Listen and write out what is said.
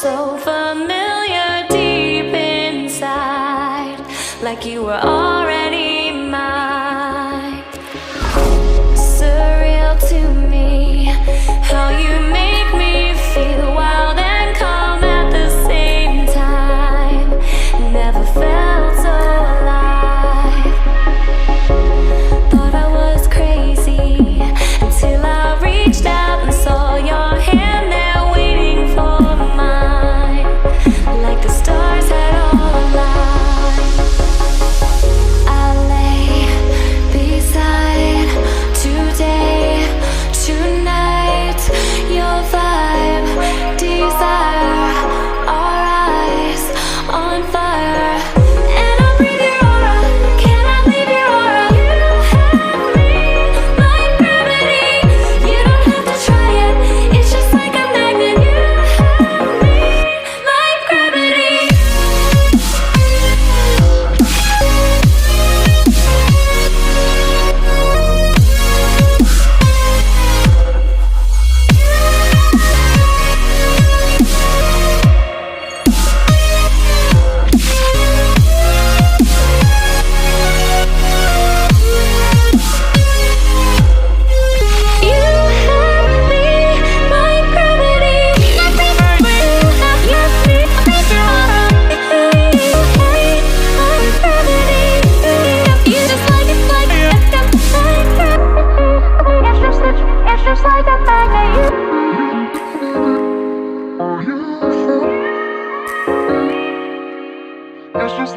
so familiar deep inside, like you were already mine. Surreal to me, how you make me feel wild and calm at the same time. Never felt so alive. Thought I was crazy until I reached out and saw your hand there waiting for mine, like the stars had all aligned. I lay beside today, tonight, your vibe, desire, our eyes on fire. And I breathe your aura, cannot leave your aura. You have me like gravity. You don't have to try it, it's just like a magnet. You have me like gravity. Just like a magnet. It's just